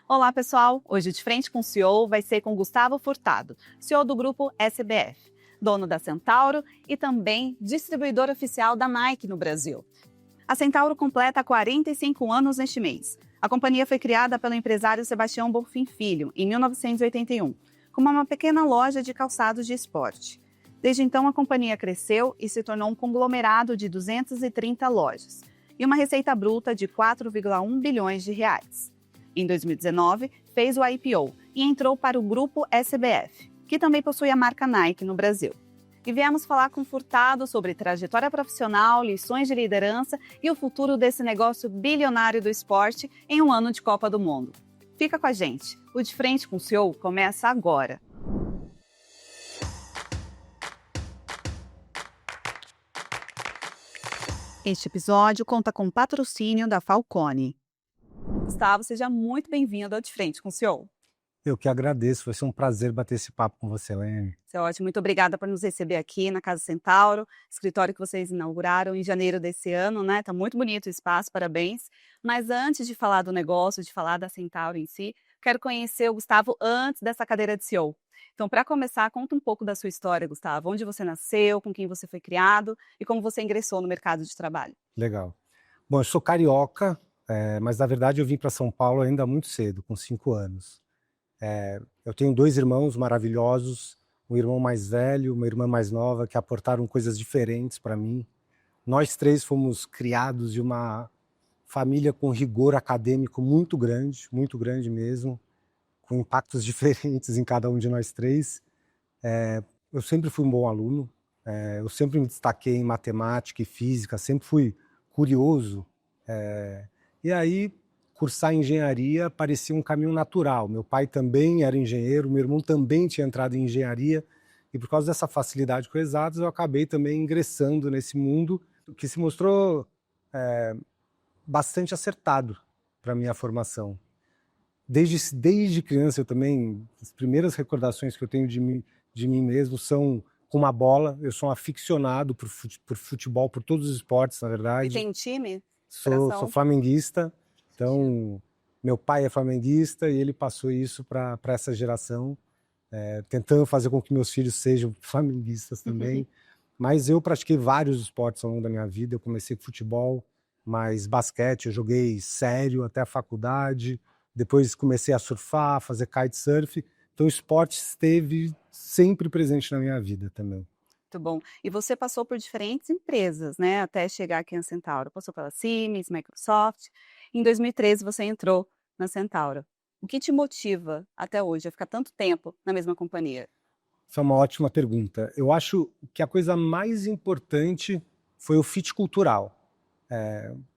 Olá, pessoal! Hoje o De Frente com o CEO vai ser com Gustavo Furtado, CEO do grupo SBF, dono da Centauro e também distribuidor oficial da Nike no Brasil. A Centauro completa 45 anos neste mês. A companhia foi criada pelo empresário Sebastião Bonfim Filho, em 1981, como uma pequena loja de calçados de esporte. Desde então, a companhia cresceu e se tornou um conglomerado de 230 lojas e uma receita bruta de 4,1 bilhões de reais. Em 2019, fez o IPO e entrou para o grupo SBF, que também possui a marca Nike no Brasil. E viemos falar com Furtado sobre trajetória profissional, lições de liderança e o futuro desse negócio bilionário do esporte em um ano de Copa do Mundo. Fica com a gente, o De Frente com o CEO começa agora. Este episódio conta com patrocínio da Falcone. Gustavo, seja muito bem-vindo ao De Frente com o CEO. Eu que agradeço, vai ser um prazer bater esse papo com você, Lene. Isso é ótimo, muito obrigada por nos receber aqui na Casa Centauro, escritório que vocês inauguraram em janeiro desse ano, né? Tá muito bonito o espaço, parabéns. Mas antes de falar do negócio, de falar da Centauro em si, quero conhecer o Gustavo antes dessa cadeira de CEO. Então, para começar, conta um pouco da sua história, Gustavo. Onde você nasceu, com quem você foi criado e como você ingressou no mercado de trabalho. Legal. Bom, eu sou carioca, mas na verdade eu vim para São Paulo ainda muito cedo, com 5 anos. Eu tenho 2 irmãos maravilhosos, um irmão mais velho, uma irmã mais nova, que aportaram coisas diferentes para mim. Nós 3 fomos criados de uma família com rigor acadêmico muito grande mesmo, com impactos diferentes em cada um de nós 3. Eu sempre fui um bom aluno, eu sempre me destaquei em matemática e física, sempre fui curioso. E aí, cursar engenharia parecia um caminho natural. Meu pai também era engenheiro, meu irmão também tinha entrado em engenharia, e por causa dessa facilidade com exatas, eu acabei também ingressando nesse mundo que se mostrou bastante acertado para a minha formação. Desde criança eu também, as primeiras recordações que eu tenho de mim mesmo são com uma bola. Eu sou um aficionado por futebol, por todos os esportes, na verdade. E tem um time? Sou flamenguista, então meu pai é flamenguista e ele passou isso para essa geração, tentando fazer com que meus filhos sejam flamenguistas também. Mas eu pratiquei vários esportes ao longo da minha vida. Eu comecei com futebol, mas basquete eu joguei sério até a faculdade. Depois comecei a surfar, fazer kitesurf. Então o esporte esteve sempre presente na minha vida também. Muito bom. E você passou por diferentes empresas, né, até chegar aqui na Centauro. Passou pela Siemens, Microsoft. Em 2013 você entrou na Centauro. O que te motiva até hoje a ficar tanto tempo na mesma companhia? Essa é uma ótima pergunta. Eu acho que a coisa mais importante foi o fit cultural.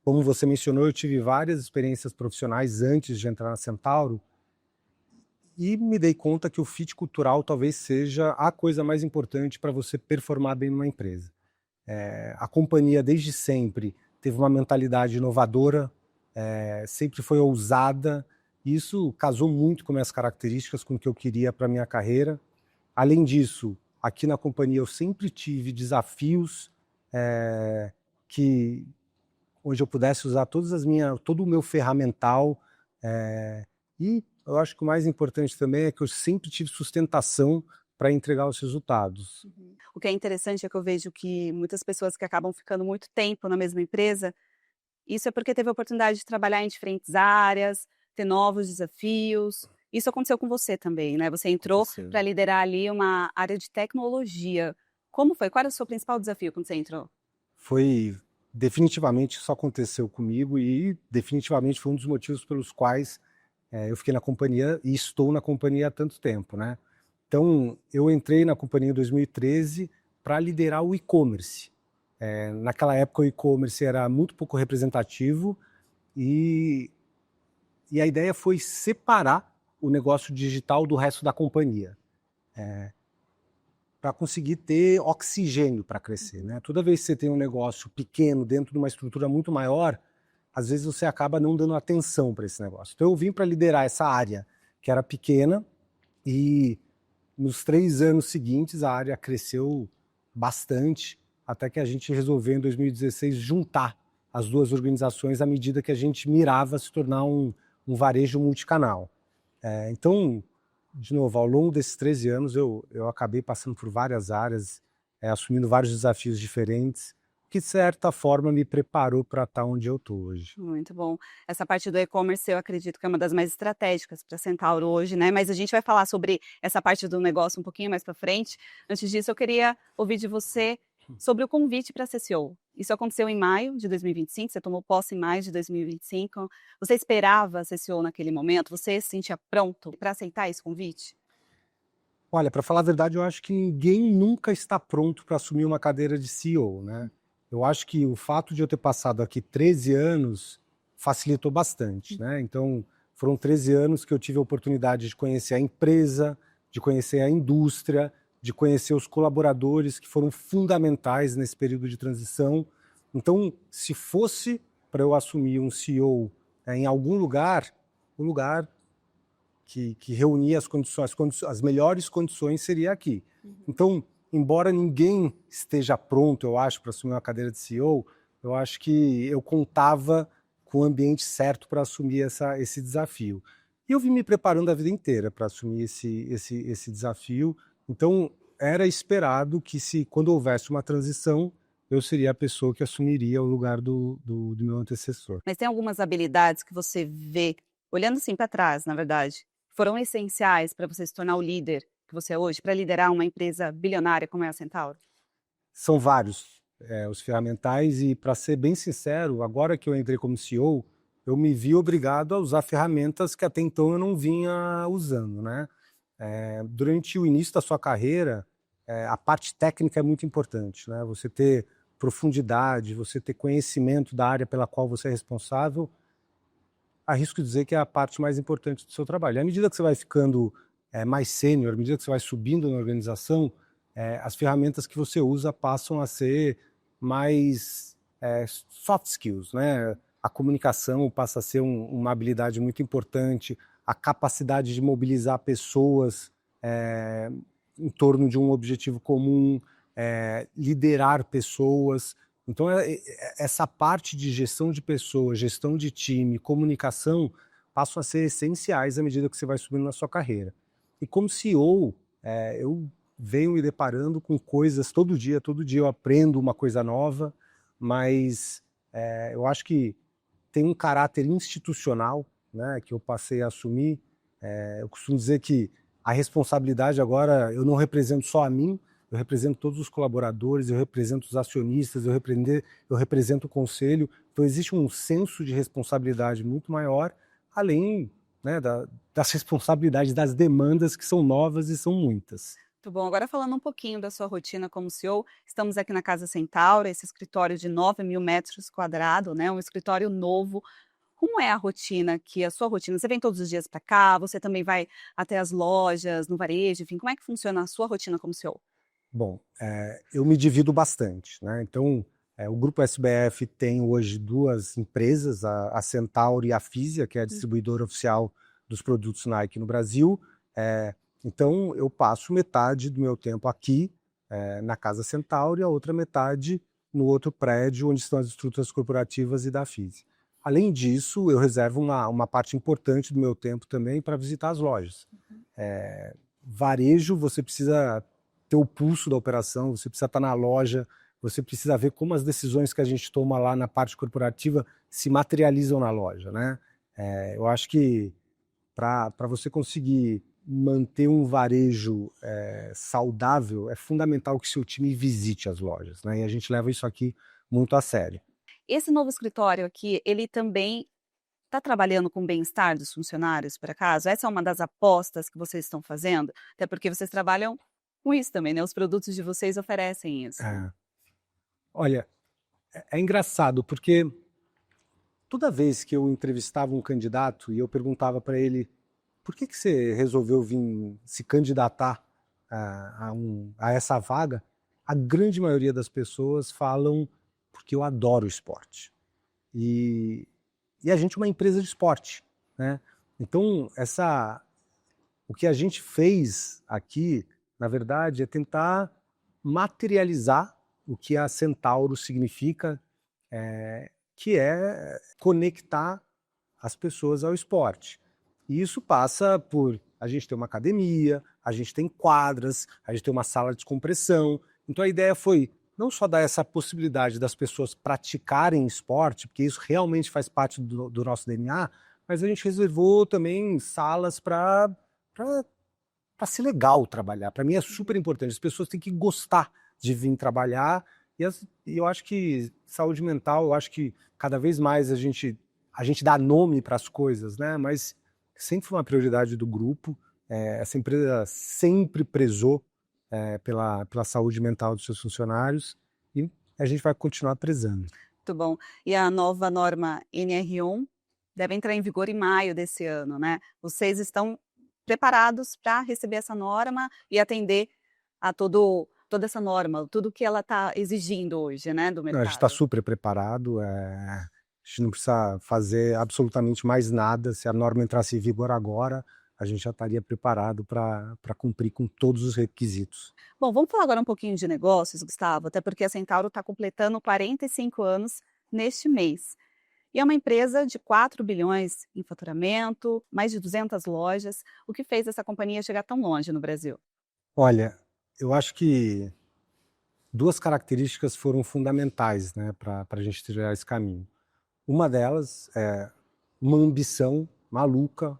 Como você mencionou, eu tive várias experiências profissionais antes de entrar na Centauro e me dei conta que o fit cultural talvez seja a coisa mais importante para você performar bem numa empresa. A companhia desde sempre teve uma mentalidade inovadora, sempre foi ousada, e isso casou muito com minhas características, com o que eu queria para a minha carreira. Além disso, aqui na companhia eu sempre tive desafios onde eu pudesse usar todo o meu ferramental, e eu acho que o mais importante também é que eu sempre tive sustentação para entregar os resultados. O que é interessante é que eu vejo que muitas pessoas que acabam ficando muito tempo na mesma empresa, isso é porque teve a oportunidade de trabalhar em diferentes áreas, ter novos desafios. Isso aconteceu com você também, né? Você entrou para liderar ali uma área de tecnologia. Como foi? Qual era o seu principal desafio quando você entrou? Definitivamente isso aconteceu comigo e definitivamente foi um dos motivos pelos quais eu fiquei na companhia e estou na companhia há tanto tempo, né? Então, eu entrei na companhia em 2013 para liderar o e-commerce. Naquela época o e-commerce era muito pouco representativo e a ideia foi separar o negócio digital do resto da companhia, para conseguir ter oxigênio para crescer, né? Toda vez que você tem um negócio pequeno dentro de uma estrutura muito maior, às vezes você acaba não dando atenção para esse negócio. Então eu vim para liderar essa área que era pequena e nos 3 anos seguintes a área cresceu bastante, até que a gente resolveu em 2016 juntar as 2 organizações à medida que a gente mirava se tornar um varejo multicanal. Então, de novo, ao longo desses 13 anos, eu acabei passando por várias áreas, assumindo vários desafios diferentes, que de certa forma me preparou para estar onde eu estou hoje. Muito bom. Essa parte do e-commerce eu acredito que é uma das mais estratégicas para a Centauro hoje, né, mas a gente vai falar sobre essa parte do negócio um pouquinho mais para frente. Antes disso, eu queria ouvir de você sobre o convite para ser CEO. Isso aconteceu em maio de 2025, você tomou posse em maio de 2025. Você esperava ser CEO naquele momento? Você se sentia pronto para aceitar esse convite? Olha, para falar a verdade, eu acho que ninguém nunca está pronto para assumir uma cadeira de CEO, né? Eu acho que o fato de eu ter passado aqui 13 anos facilitou bastante, né? Então, foram 13 anos que eu tive a oportunidade de conhecer a empresa, de conhecer a indústria, de conhecer os colaboradores que foram fundamentais nesse período de transição. Então, se fosse para eu assumir um CEO em algum lugar, o lugar que reunia as condições, as melhores condições seria aqui. Então, embora ninguém esteja pronto, eu acho, para assumir uma cadeira de CEO, eu acho que eu contava com o ambiente certo para assumir esse desafio. E eu vim me preparando a vida inteira para assumir esse desafio. Então, era esperado que, quando houvesse uma transição, eu seria a pessoa que assumiria o lugar do meu antecessor. Mas tem algumas habilidades que você vê, olhando assim para trás, na verdade, foram essenciais para você se tornar o líder que você é hoje, para liderar uma empresa bilionária como é a Centauro? São vários os ferramentais e, para ser bem sincero, agora que eu entrei como CEO, eu me vi obrigado a usar ferramentas que até então eu não vinha usando, né? Durante o início da sua carreira, a parte técnica é muito importante, né? Você ter profundidade, você ter conhecimento da área pela qual você é responsável, arrisco dizer que é a parte mais importante do seu trabalho. À medida que você vai ficando mais sênior, à medida que você vai subindo na organização, as ferramentas que você usa passam a ser mais soft skills, né? A comunicação passa a ser uma habilidade muito importante, a capacidade de mobilizar pessoas em torno de um objetivo comum, liderar pessoas. Então, essa parte de gestão de pessoas, gestão de time, comunicação, passam a ser essenciais à medida que você vai subindo na sua carreira. E como CEO, eu venho me deparando com coisas todo dia eu aprendo uma coisa nova, mas eu acho que tem um caráter institucional, né, que eu passei a assumir. Eu costumo dizer que a responsabilidade agora, eu não represento só a mim, eu represento todos os colaboradores, eu represento os acionistas, eu represento o conselho. Então existe um senso de responsabilidade muito maior, além, né, das responsabilidades, das demandas que são novas e são muitas. Muito bom. Agora falando um pouquinho da sua rotina como CEO, estamos aqui na Casa Centauro, esse escritório de 9.000 metros quadrados, né, um escritório novo. Como é a sua rotina? Você vem todos os dias para cá? Você também vai até as lojas, no varejo, enfim, como é que funciona a sua rotina como CEO? Bom, eu me divido bastante, né? Então, o Grupo SBF tem hoje duas empresas, a Centauro e a Fisia, que é a distribuidora oficial dos produtos Nike no Brasil. Então, eu passo metade do meu tempo aqui, na Casa Centauro, e a outra metade no outro prédio, onde estão as estruturas corporativas e da Fisia. Além disso, eu reservo uma parte importante do meu tempo também para visitar as lojas. Varejo, você precisa ter o pulso da operação, você precisa estar na loja, você precisa ver como as decisões que a gente toma lá na parte corporativa se materializam na loja, né? Eu acho que para você conseguir manter um varejo saudável, é fundamental que seu time visite as lojas, né? E a gente leva isso aqui muito a sério. Esse novo escritório aqui, ele também está trabalhando com o bem-estar dos funcionários, por acaso? Essa é uma das apostas que vocês estão fazendo? Até porque vocês trabalham com isso também, né? Os produtos de vocês oferecem isso. Olha, é engraçado, porque toda vez que eu entrevistava um candidato e eu perguntava para ele por que você resolveu vir se candidatar a essa vaga, a grande maioria das pessoas falam porque eu adoro esporte. E a gente é uma empresa de esporte, né? Então, o que a gente fez aqui, na verdade, é tentar materializar o que a Centauro significa, que é conectar as pessoas ao esporte. E isso passa por a gente ter uma academia, a gente tem quadras, a gente tem uma sala de descompressão. Então a ideia foi não só dar essa possibilidade das pessoas praticarem esporte, porque isso realmente faz parte do nosso DNA, mas a gente reservou também salas para ser legal trabalhar. Para mim é super importante. As pessoas têm que gostar de vir trabalhar. E eu acho que saúde mental, eu acho que cada vez mais a gente dá nome para as coisas, né? Mas sempre foi uma prioridade do grupo. Essa empresa sempre prezou pela saúde mental dos seus funcionários e a gente vai continuar prezando. Muito bom. E a nova norma NR1 deve entrar em vigor em maio desse ano, né? Vocês estão preparados para receber essa norma e atender a toda essa norma, tudo que ela está exigindo hoje, né, do A gente está mercado? super preparado. A gente não precisa fazer absolutamente mais nada. Se a norma entrasse em vigor agora, a gente já estaria preparado para cumprir com todos os requisitos. Bom, vamos falar agora um pouquinho de negócios, Gustavo, até porque a Centauro está completando 45 anos neste mês. E é uma empresa de 4 bilhões em faturamento, mais de 200 lojas. O que fez essa companhia chegar tão longe no Brasil? Olha, eu acho que duas características foram fundamentais, né, para a gente trilhar esse caminho. Uma delas é uma ambição maluca,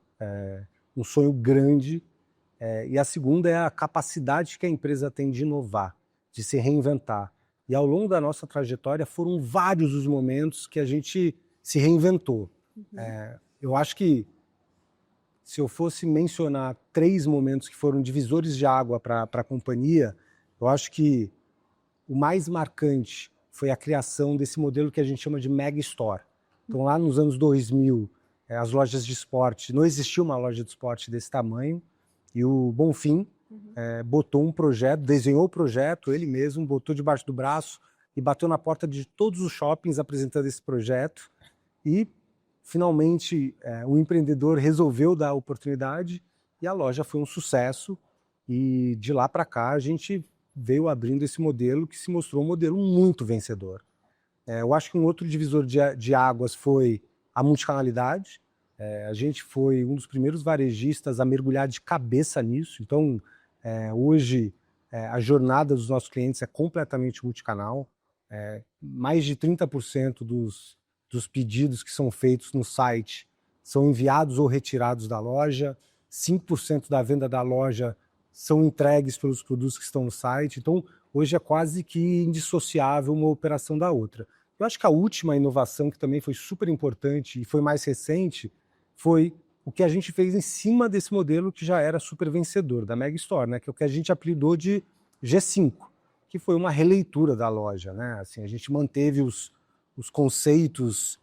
um sonho grande, e a segunda é a capacidade que a empresa tem de inovar, de se reinventar. E ao longo da nossa trajetória foram vários os momentos que a gente se reinventou. Eu acho que se eu fosse mencionar 3 momentos que foram divisores de água para a companhia, eu acho que o mais marcante foi a criação desse modelo que a gente chama de Mega Store. Então, lá nos anos 2000, as lojas de esporte, não existia uma loja de esporte desse tamanho, e o Bonfim botou um projeto, desenhou o projeto, ele mesmo, botou debaixo do braço e bateu na porta de todos os shoppings apresentando esse projeto. E, finalmente, o empreendedor resolveu dar a oportunidade e a loja foi um sucesso. E de lá para cá, a gente veio abrindo esse modelo que se mostrou um modelo muito vencedor. Eu acho que um outro divisor de águas foi a multicanalidade. A gente foi um dos primeiros varejistas a mergulhar de cabeça nisso. Então, hoje, a jornada dos nossos clientes é completamente multicanal. Mais de 30% dos pedidos que são feitos no site são enviados ou retirados da loja. 5% da venda da loja são entregues pelos produtos que estão no site. Então, hoje é quase que indissociável uma operação da outra. Eu acho que a última inovação, que também foi super importante e foi mais recente, foi o que a gente fez em cima desse modelo que já era super vencedor, da Mega Store, né? Que é o que a gente apelidou de G5, que foi uma releitura da loja, né? Assim, a gente manteve os conceitos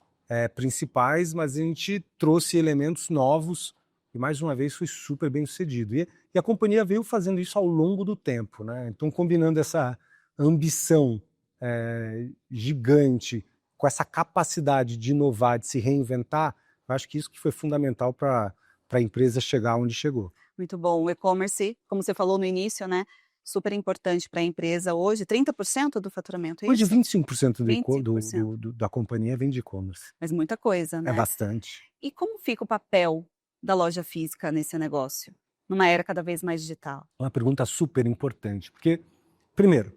principais, mas a gente trouxe elementos novos e, mais uma vez, foi super bem sucedido. E a companhia veio fazendo isso ao longo do tempo, né? Então, combinando essa ambição gigante com essa capacidade de inovar, de se reinventar, eu acho que isso que foi fundamental para a empresa chegar onde chegou. Muito bom. O e-commerce, como você falou no início, né? Super importante para a empresa hoje, 30% do faturamento, é Hoje, isso? 25% 25%. da companhia vem de e-commerce. Mas muita coisa, É né? bastante. E como fica o papel da loja física nesse negócio, numa era cada vez mais digital? Uma pergunta super importante, porque, primeiro,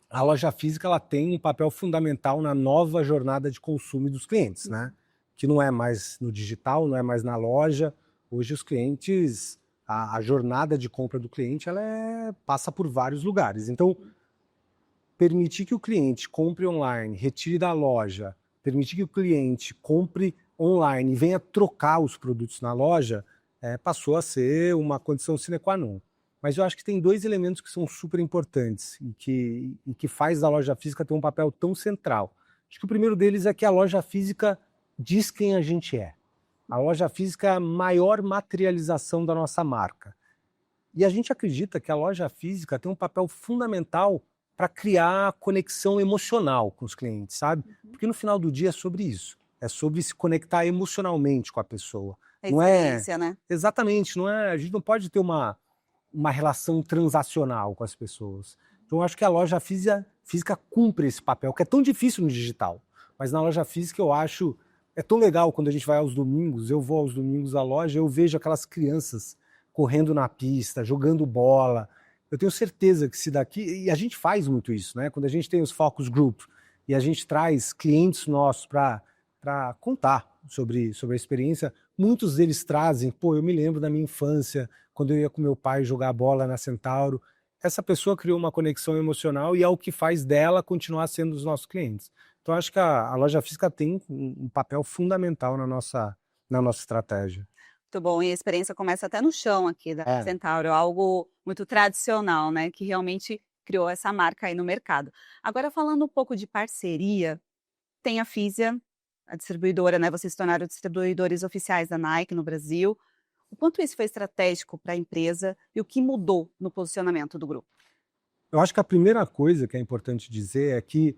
a loja física ela tem um papel fundamental na nova jornada de consumo dos clientes, né? Que não é mais no digital, não é mais na loja. Hoje os clientes, a jornada de compra do cliente, ela passa por vários lugares. Então, permitir que o cliente compre online, retire da loja, permitir que o cliente compre online e venha trocar os produtos na loja, passou a ser uma condição sine qua non. Mas eu acho que tem 2 elementos que são super importantes e que faz da loja física ter um papel tão central. Acho que o primeiro deles é que a loja física diz quem a gente é. A loja física é a maior materialização da nossa marca. E a gente acredita que a loja física tem um papel fundamental para criar conexão emocional com os clientes, sabe? Porque no final do dia é sobre isso. É sobre se conectar emocionalmente com a pessoa. A Não experiência, né? Exatamente, a gente não pode ter uma relação transacional com as pessoas. Então eu acho que a loja física cumpre esse papel, que é tão difícil no digital. Mas na loja física eu acho É tão legal quando a gente vai aos domingos, eu vou aos domingos à loja, eu vejo aquelas crianças correndo na pista, jogando bola. Eu tenho certeza que se daqui, e a gente faz muito isso, né? Quando a gente tem os focus group e a gente traz clientes nossos para contar sobre a experiência, muitos deles trazem, pô, eu me lembro da minha infância, quando eu ia com meu pai jogar bola na Centauro. Essa pessoa criou uma conexão emocional e é o que faz dela continuar sendo os nossos clientes. Então, acho que a loja física tem um papel fundamental na nossa estratégia. Muito bom, e a experiência começa até no chão aqui da É. Centauro, algo muito tradicional, né, que realmente criou essa marca aí no mercado. Agora falando um pouco de parceria, tem a Fisia, a distribuidora, né, vocês se tornaram distribuidores oficiais da Nike no Brasil. O quanto isso foi estratégico para a empresa e o que mudou no posicionamento do grupo? Eu acho que a primeira coisa que é importante dizer é que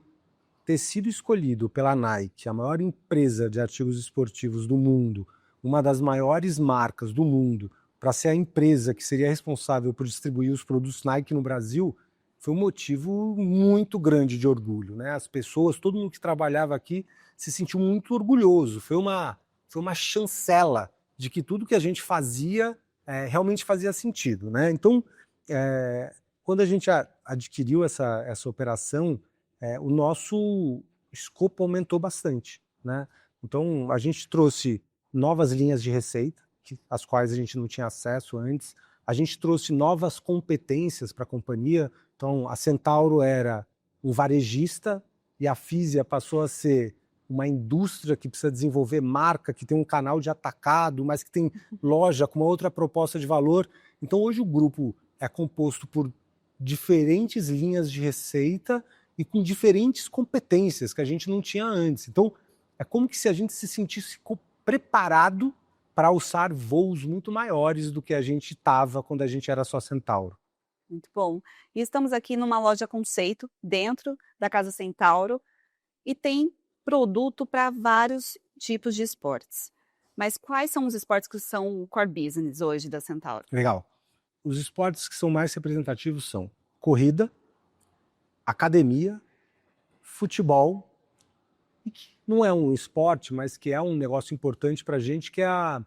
ter sido escolhido pela Nike, a maior empresa de artigos esportivos do mundo, uma das maiores marcas do mundo, para ser a empresa que seria responsável por distribuir os produtos Nike no Brasil, foi um motivo muito grande de orgulho, né? As pessoas, todo mundo que trabalhava aqui se sentiu muito orgulhoso. Foi uma chancela de que tudo que a gente fazia realmente fazia sentido, né? Então, quando a gente adquiriu essa operação, o nosso escopo aumentou bastante, né? Então, a gente trouxe novas linhas de receita, às quais a gente não tinha acesso antes. A gente trouxe novas competências para a companhia. Então, a Centauro era um varejista e a Fisia passou a ser uma indústria que precisa desenvolver marca, que tem um canal de atacado, mas que tem loja com uma outra proposta de valor. Então, hoje o grupo é composto por diferentes linhas de receita e com diferentes competências que a gente não tinha antes. Então, é como se a gente se sentisse preparado para alçar voos muito maiores do que a gente estava quando a gente era só Centauro. Muito bom. E estamos aqui numa loja conceito, dentro da Casa Centauro, e tem produto para vários tipos de esportes. Mas quais são os esportes que são o core business hoje da Centauro? Legal. Os esportes que são mais representativos são corrida, academia, futebol, e que não é um esporte, mas que é um negócio importante para a gente, que é a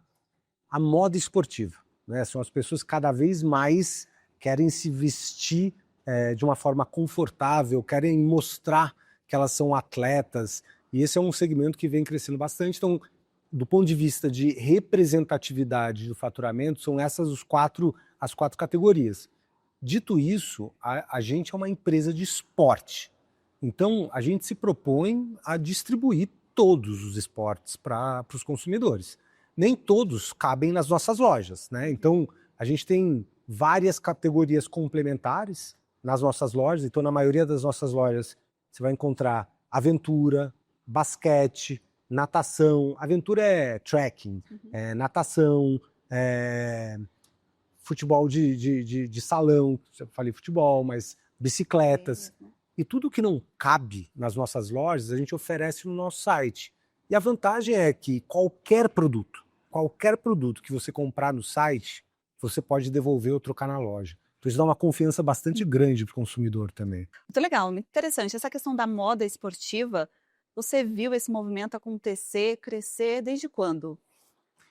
moda esportiva, né? São as pessoas que cada vez mais querem se vestir de uma forma confortável, querem mostrar que elas são atletas, e esse é um segmento que vem crescendo bastante. Então, do ponto de vista de representatividade do faturamento, são essas as quatro categorias. Dito isso, a gente é uma empresa de esporte. Então, a gente se propõe a distribuir todos os esportes para os consumidores. Nem todos cabem nas nossas lojas, né? Então, a gente tem várias categorias complementares nas nossas lojas. Então, na maioria das nossas lojas, você vai encontrar aventura, basquete, natação. Aventura é trekking, natação, futebol de salão, eu falei futebol, mas bicicletas. E tudo que não cabe nas nossas lojas, a gente oferece no nosso site. E a vantagem é que qualquer produto que você comprar no site, você pode devolver ou trocar na loja. Então isso dá uma confiança bastante grande para o consumidor também. Muito legal, muito interessante. Essa questão da moda esportiva, você viu esse movimento acontecer, crescer desde quando?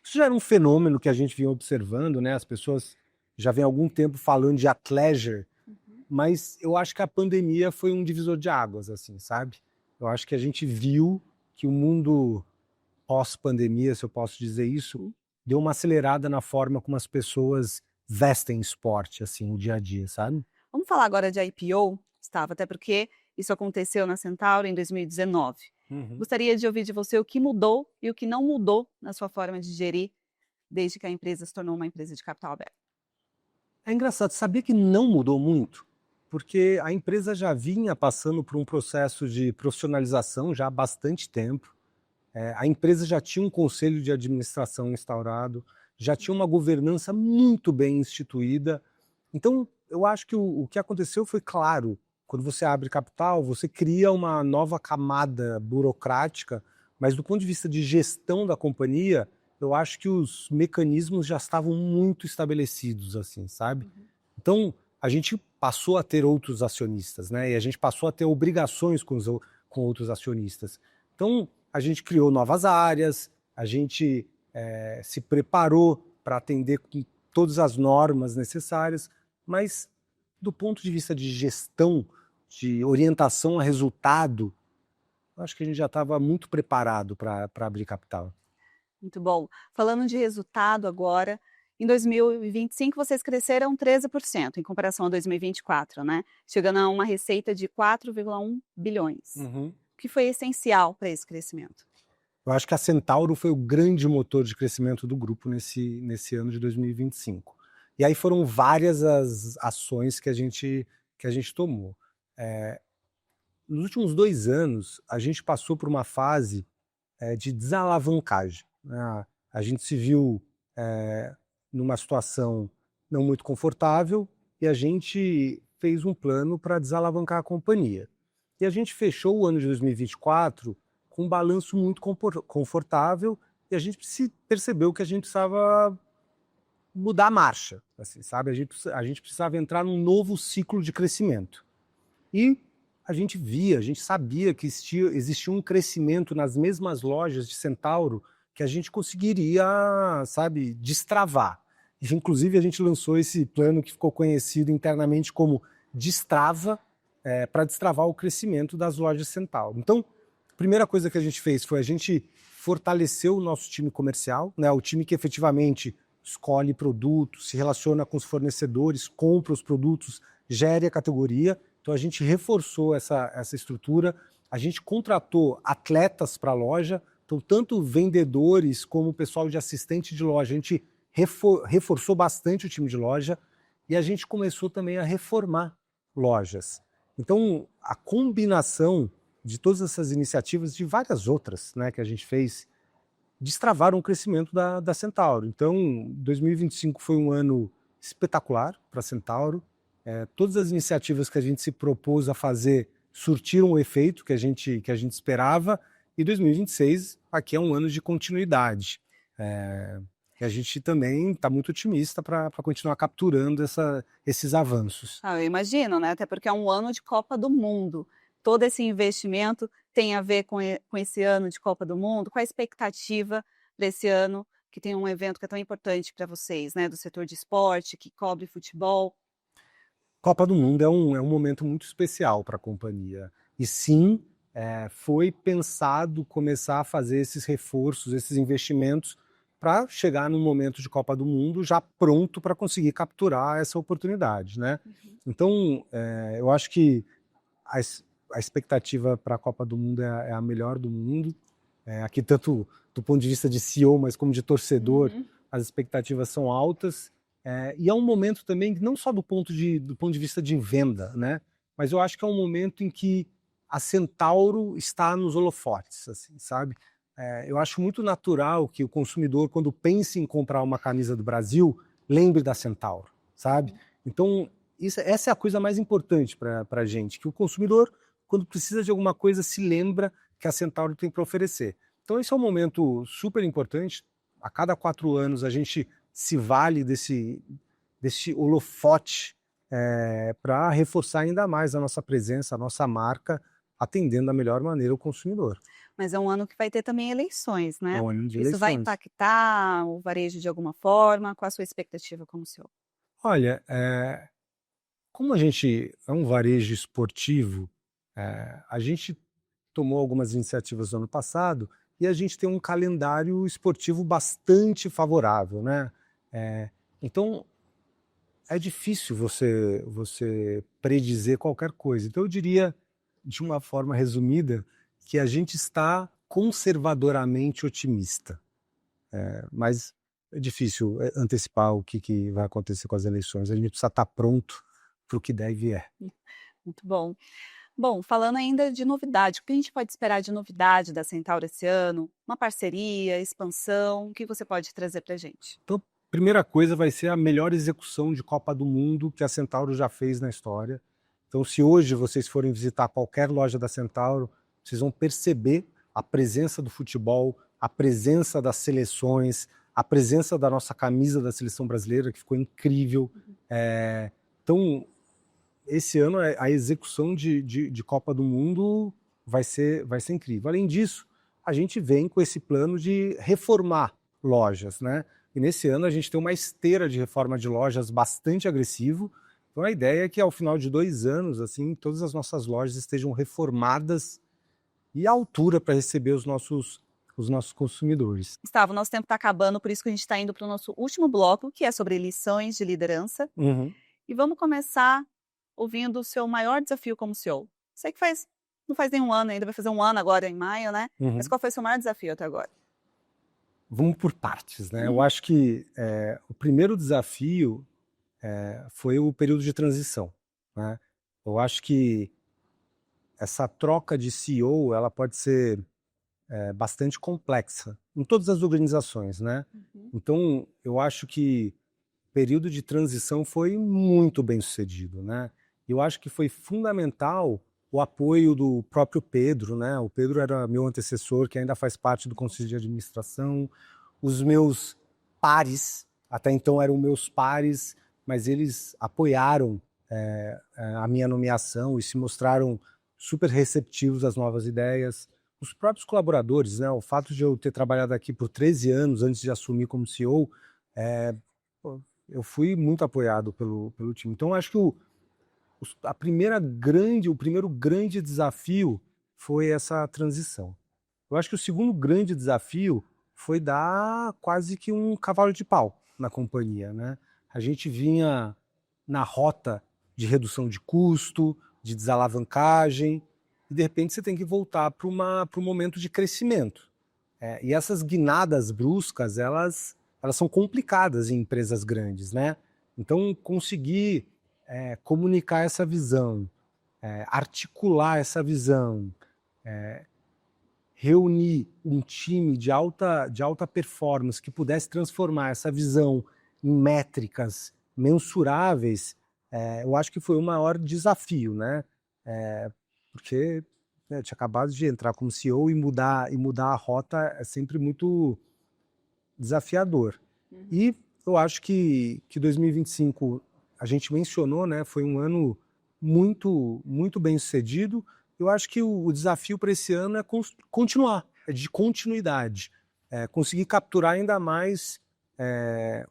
Isso já era um fenômeno que a gente vinha observando, né? As pessoas já vêm há algum tempo falando de athleisure, mas eu acho que a pandemia foi um divisor de águas, assim, sabe? Eu acho que a gente viu que o mundo pós-pandemia, se eu posso dizer isso, deu uma acelerada na forma como as pessoas vestem esporte, assim, o dia a dia, sabe? Vamos falar agora de IPO, Gustavo, até porque isso aconteceu na Centauro em 2019. Gostaria de ouvir de você o que mudou e o que não mudou na sua forma de gerir desde que a empresa se tornou uma empresa de capital aberto. É engraçado, sabia que não mudou muito? Porque a empresa já vinha passando por um processo de profissionalização já há bastante tempo. A empresa já tinha um conselho de administração instaurado, já tinha uma governança muito bem instituída. Então, eu acho que o que aconteceu foi claro. Quando você abre capital, você cria uma nova camada burocrática, mas do ponto de vista de gestão da companhia, eu acho que os mecanismos já estavam muito estabelecidos, assim, sabe? Então, a gente passou a ter outros acionistas, né? E a gente passou a ter obrigações com outros acionistas. Então, a gente criou novas áreas, a gente se preparou para atender com todas as normas necessárias, mas do ponto de vista de gestão, de orientação a resultado, acho que a gente já estava muito preparado para abrir capital. Muito bom. Falando de resultado agora, em 2025 vocês cresceram 13% em comparação a 2024, né? Chegando a uma receita de 4,1 bilhões. O que foi essencial para esse crescimento? Eu acho que a Centauro foi o grande motor de crescimento do grupo nesse ano de 2025. E aí foram várias as ações que a gente tomou. Nos últimos 2 anos, a gente passou por uma fase de desalavancagem, né? A gente se viu numa situação não muito confortável e a gente fez um plano para desalavancar a companhia. E a gente fechou o ano de 2024 com um balanço muito confortável e a gente percebeu que a gente precisava mudar a marcha, assim, sabe? A gente precisava entrar num novo ciclo de crescimento. E a gente sabia que existia um crescimento nas mesmas lojas de Centauro que a gente conseguiria, sabe, destravar. E, inclusive, a gente lançou esse plano que ficou conhecido internamente como Destrava, para destravar o crescimento das lojas Centauro. Então, a primeira coisa que a gente fez foi a gente fortalecer o nosso time comercial, né, o time que efetivamente escolhe produtos, se relaciona com os fornecedores, compra os produtos, gere a categoria. Então a gente reforçou essa estrutura, a gente contratou atletas para a loja, então tanto vendedores como o pessoal de assistente de loja, a gente reforçou bastante o time de loja e a gente começou também a reformar lojas. Então a combinação de todas essas iniciativas, de várias outras, né, que a gente fez, destravaram o crescimento da Centauro. Então 2025 foi um ano espetacular para a Centauro. Todas as iniciativas que a gente se propôs a fazer surtiram o efeito que a gente esperava, e 2026 aqui é um ano de continuidade. E a gente também está muito otimista para continuar capturando esses avanços. Eu imagino, né? Até porque é um ano de Copa do Mundo. Todo esse investimento tem a ver com esse ano de Copa do Mundo. Qual a expectativa para esse ano, que tem um evento que é tão importante para vocês, né? Do setor de esporte, que cobre futebol. Copa do Mundo é um momento muito especial para a companhia. E sim, foi pensado começar a fazer esses reforços, esses investimentos, para chegar num momento de Copa do Mundo já pronto para conseguir capturar essa oportunidade, né? Então, eu acho que a expectativa para a Copa do Mundo é a melhor do mundo. Aqui, tanto do ponto de vista de CEO, mas como de torcedor, as expectativas são altas. E é um momento também, não só do ponto de vista de venda, né? Mas eu acho que é um momento em que a Centauro está nos holofotes, assim, sabe? Eu acho muito natural que o consumidor, quando pense em comprar uma camisa do Brasil, lembre da Centauro, sabe? Então, essa é a coisa mais importante para a gente, que o consumidor, quando precisa de alguma coisa, se lembra que a Centauro tem para oferecer. Então, esse é um momento super importante. A cada 4 anos, a gente se vale desse holofote para reforçar ainda mais a nossa presença, a nossa marca, atendendo da melhor maneira o consumidor. Mas é um ano que vai ter também eleições, né? É um ano de Isso vai eleições. impactar o varejo de alguma forma? Qual a sua expectativa como CEO? Olha, como a gente é um varejo esportivo, a gente tomou algumas iniciativas no ano passado e a gente tem um calendário esportivo bastante favorável, né? Então, é difícil você predizer qualquer coisa. Então, eu diria, de uma forma resumida, que a gente está conservadoramente otimista. Mas é difícil antecipar o que vai acontecer com as eleições. A gente precisa estar pronto para o que der e vier. Muito bom. Bom, falando ainda de novidade, o que a gente pode esperar de novidade da Centauro esse ano? Uma parceria, expansão, o que você pode trazer para a gente? Então, primeira coisa vai ser a melhor execução de Copa do Mundo que a Centauro já fez na história. Então, se hoje vocês forem visitar qualquer loja da Centauro, vocês vão perceber a presença do futebol, a presença das seleções, a presença da nossa camisa da seleção brasileira, que ficou incrível. Então, esse ano a execução de Copa do Mundo vai ser incrível. Além disso, a gente vem com esse plano de reformar lojas, né? E nesse ano a gente tem uma esteira de reforma de lojas bastante agressivo. Então a ideia é que ao final de 2 anos, assim, todas as nossas lojas estejam reformadas e à altura para receber os nossos consumidores. Gustavo, nosso tempo está acabando, por isso que a gente está indo para o nosso último bloco, que é sobre lições de liderança. Uhum. E vamos começar ouvindo o seu maior desafio como CEO. Sei que não faz nem um ano ainda, vai fazer um ano agora em maio, né? Uhum. Mas qual foi o seu maior desafio até agora? Vamos por partes, né? Eu acho que o primeiro desafio foi o período de transição, né? Eu acho que essa troca de CEO, ela pode ser bastante complexa em todas as organizações, né? Então, eu acho que o período de transição foi muito bem sucedido, né? Eu acho que foi fundamental o apoio do próprio Pedro, né? O Pedro era meu antecessor, que ainda faz parte do Conselho de Administração. Os meus pares, até então eram meus pares, mas eles apoiaram a minha nomeação e se mostraram super receptivos às novas ideias. Os próprios colaboradores, né? O fato de eu ter trabalhado aqui por 13 anos antes de assumir como CEO, eu fui muito apoiado pelo time. Então, acho que o primeiro grande desafio foi essa transição. Eu acho que o segundo grande desafio foi dar quase que um cavalo de pau na companhia, né? A gente vinha na rota de redução de custo, de desalavancagem, e de repente você tem que voltar para um momento de crescimento. E essas guinadas bruscas, elas são complicadas em empresas grandes, né? Então, conseguir comunicar essa visão, articular essa visão, reunir um time de alta performance que pudesse transformar essa visão em métricas mensuráveis, eu acho que foi o maior desafio, né? Porque eu tinha acabado de entrar como CEO e mudar a rota é sempre muito desafiador. E eu acho que 2025, a gente mencionou, né? Foi um ano muito, muito bem sucedido. Eu acho que o desafio para esse ano é continuar, é de continuidade. Conseguir capturar ainda mais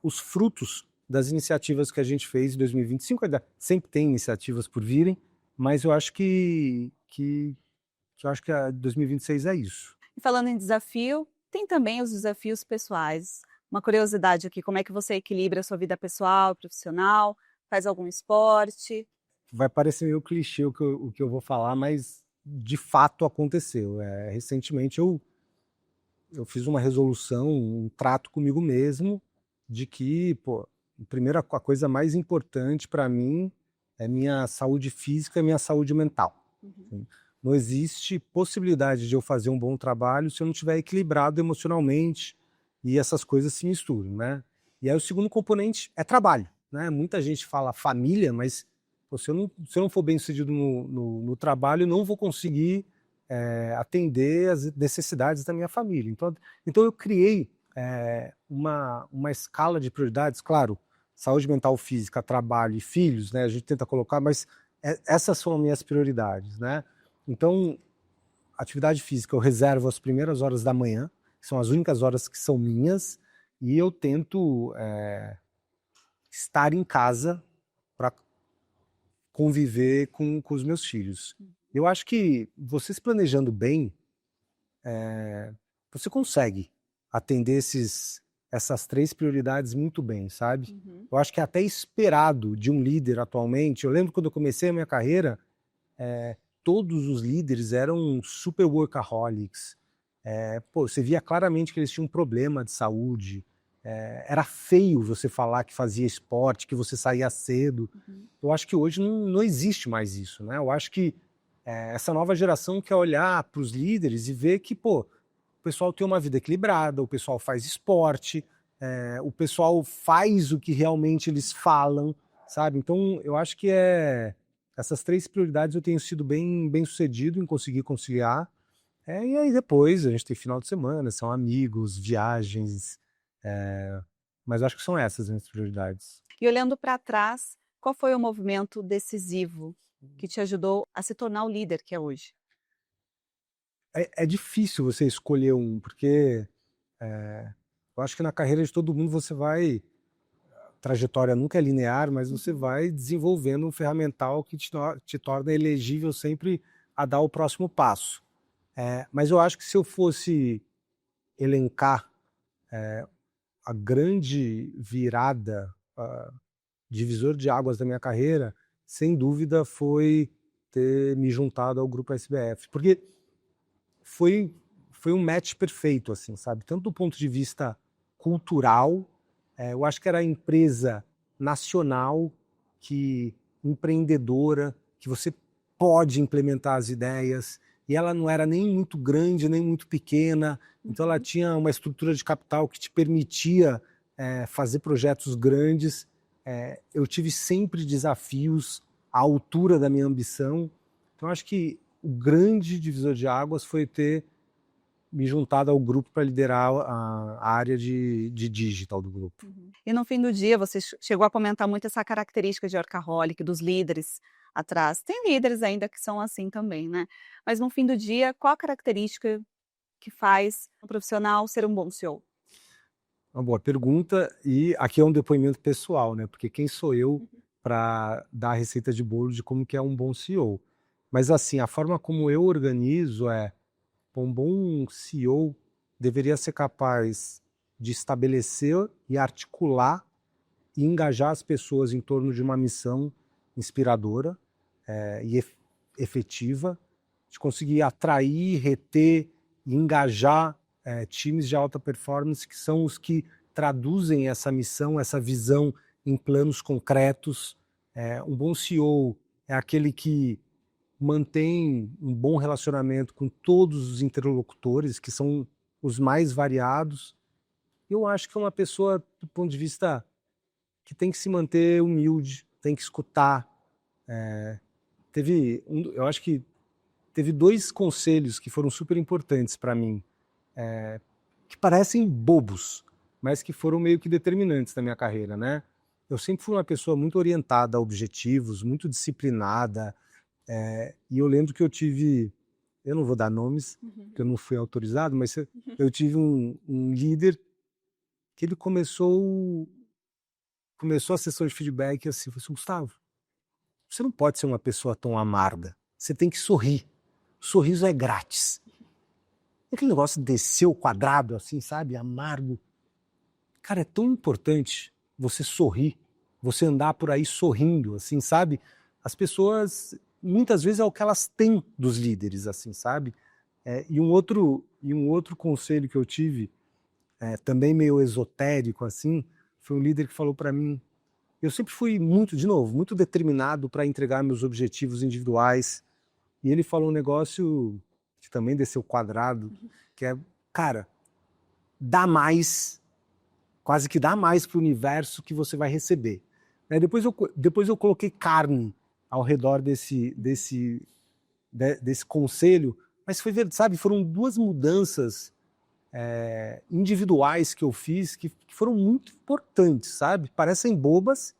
os frutos das iniciativas que a gente fez em 2025. Ainda sempre tem iniciativas por virem, mas eu acho que a 2026 é isso. E falando em desafio, tem também os desafios pessoais. Uma curiosidade aqui, como é que você equilibra a sua vida pessoal, profissional? Faz algum esporte? Vai parecer meio clichê o que eu vou falar, mas de fato aconteceu. Recentemente eu fiz uma resolução, um trato comigo mesmo, de que, a coisa mais importante para mim é minha saúde física e minha saúde mental. Não existe possibilidade de eu fazer um bom trabalho se eu não estiver equilibrado emocionalmente e essas coisas se misturam, né? E aí o segundo componente é trabalho, né? Muita gente fala família, mas se eu não for bem sucedido no trabalho, eu não vou conseguir atender as necessidades da minha família. Então eu criei uma escala de prioridades, claro, saúde mental, física, trabalho e filhos, né? A gente tenta colocar, mas essas são as minhas prioridades, né? Então, atividade física eu reservo as primeiras horas da manhã, que são as únicas horas que são minhas, e eu tento estar em casa para conviver com os meus filhos. Eu acho que você se planejando bem, você consegue atender essas 3 prioridades muito bem, sabe? Eu acho que é até esperado de um líder atualmente. Eu lembro quando eu comecei a minha carreira, todos os líderes eram super workaholics. Você via claramente que eles tinham um problema de saúde. Era feio você falar que fazia esporte, que você saía cedo. Eu acho que hoje não existe mais isso, né? Eu acho que essa nova geração quer olhar para os líderes e ver que, o pessoal tem uma vida equilibrada, o pessoal faz esporte, o pessoal faz o que realmente eles falam, sabe? Então, eu acho que essas 3 prioridades eu tenho sido bem sucedido em conseguir conciliar. E aí depois a gente tem final de semana, são amigos, viagens, mas eu acho que são essas as minhas prioridades. E olhando para trás, qual foi o movimento decisivo que te ajudou a se tornar o líder que é hoje? é difícil você escolher um, porque eu acho que na carreira de todo mundo você vai, trajetória nunca é linear, mas você vai desenvolvendo um ferramental que te torna elegível sempre a dar o próximo passo. Mas eu acho que se eu fosse elencar a grande virada, divisor de águas da minha carreira, sem dúvida foi ter me juntado ao Grupo SBF, porque foi um match perfeito, assim, sabe? Tanto do ponto de vista cultural, eu acho que era a empresa nacional, empreendedora, que você pode implementar as ideias, e ela não era nem muito grande, nem muito pequena, então ela tinha uma estrutura de capital que te permitia fazer projetos grandes. Eu tive sempre desafios à altura da minha ambição, então acho que o grande divisor de águas foi ter me juntado ao grupo para liderar a área de digital do grupo. E no fim do dia, você chegou a comentar muito essa característica de workaholic, dos líderes atrás. Tem líderes ainda que são assim também, né? Mas no fim do dia, qual a característica que faz um profissional ser um bom CEO? Uma boa pergunta, e aqui é um depoimento pessoal, né? Porque quem sou eu para dar a receita de bolo de como que é um bom CEO? Mas assim, a forma como eu organizo um bom CEO deveria ser capaz de estabelecer e articular e engajar as pessoas em torno de uma missão inspiradora e efetiva, de conseguir atrair, reter e engajar times de alta performance, que são os que traduzem essa missão, essa visão em planos concretos. Um bom CEO é aquele que mantém um bom relacionamento com todos os interlocutores, que são os mais variados. Eu acho que é uma pessoa, do ponto de vista, que tem que se manter humilde, tem que escutar. Eu acho que teve 2 conselhos que foram super importantes para mim, que parecem bobos, mas que foram meio que determinantes na minha carreira, né? Eu sempre fui uma pessoa muito orientada a objetivos, muito disciplinada, e eu lembro que eu não vou dar nomes, porque eu não fui autorizado, mas eu tive um líder que ele começou a sessão de feedback assim, falou assim: Gustavo, você não pode ser uma pessoa tão amarga, você tem que sorrir, o sorriso é grátis. E aquele negócio desceu quadrado assim, sabe, amargo. Cara, é tão importante você sorrir, você andar por aí sorrindo, assim, sabe? As pessoas, muitas vezes é o que elas têm dos líderes, assim, sabe? E um outro conselho que eu tive, também meio esotérico, assim, foi um líder que falou para mim. Eu sempre fui muito determinado para entregar meus objetivos individuais. E ele falou um negócio que também desceu quadrado, que é, cara, dá mais, quase que dá mais para o universo que você vai receber. Depois eu coloquei carne ao redor desse conselho, mas foi, sabe, foram 2 mudanças individuais que eu fiz que foram muito importantes, sabe? Parecem bobas,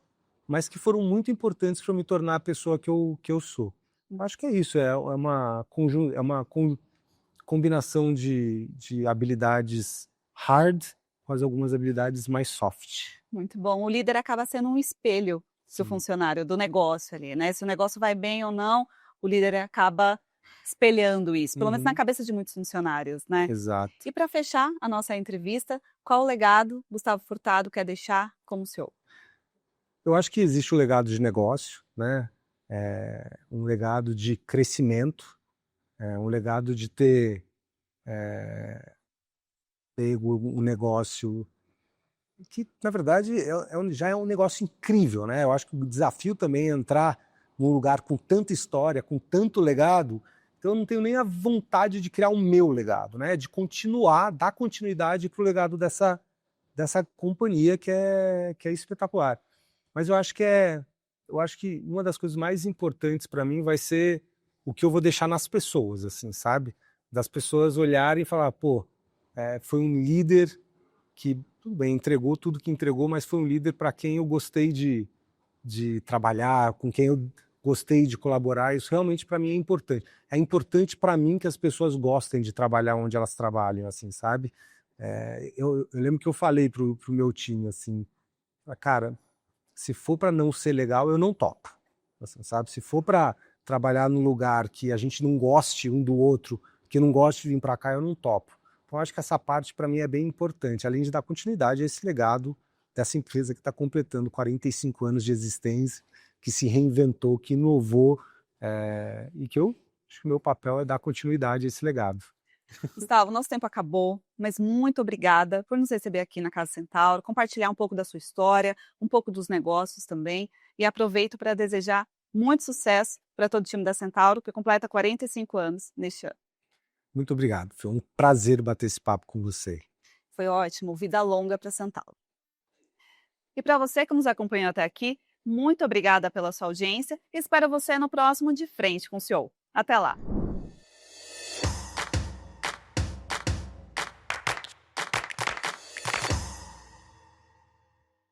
mas que foram muito importantes para me tornar a pessoa que eu sou. Acho que é isso, é uma combinação de habilidades hard com algumas habilidades mais soft. Muito bom. O líder acaba sendo um espelho do funcionário, do negócio ali, né? Se o negócio vai bem ou não, o líder acaba espelhando isso, pelo menos na cabeça de muitos funcionários, né? Exato. E para fechar a nossa entrevista, qual o legado Gustavo Furtado quer deixar como CEO? Eu acho que existe o legado de negócio, né? Um legado de crescimento, um legado de ter pego um negócio que, na verdade, já é um negócio incrível, né? Eu acho que o desafio também é entrar num lugar com tanta história, com tanto legado, então eu não tenho nem a vontade de criar o meu legado, né? De dar continuidade para o legado dessa companhia que é espetacular. Mas eu acho que uma das coisas mais importantes para mim vai ser o que eu vou deixar nas pessoas, assim, sabe? Das pessoas olharem e falar, pô, foi um líder que, tudo bem, entregou tudo que entregou, mas foi um líder para quem eu gostei de trabalhar, com quem eu gostei de colaborar, isso realmente para mim é importante. É importante para mim que as pessoas gostem de trabalhar onde elas trabalham, assim, sabe? Eu lembro que eu falei pro meu time, assim, cara, se for para não ser legal, eu não topo, assim, sabe? Se for para trabalhar num lugar que a gente não goste um do outro, que não goste de vir para cá, eu não topo. Então, acho que essa parte para mim é bem importante, além de dar continuidade a esse legado dessa empresa que está completando 45 anos de existência, que se reinventou, que inovou, e que eu acho que o meu papel é dar continuidade a esse legado. Gustavo, nosso tempo acabou, mas muito obrigada por nos receber aqui na Casa Centauro, compartilhar um pouco da sua história, um pouco dos negócios também, e aproveito para desejar muito sucesso para todo o time da Centauro, que completa 45 anos neste ano. Muito obrigado, foi um prazer bater esse papo com você. Foi ótimo, vida longa para Centauro. E para você que nos acompanhou até aqui, muito obrigada pela sua audiência e espero você no próximo De Frente com o CEO. Até lá!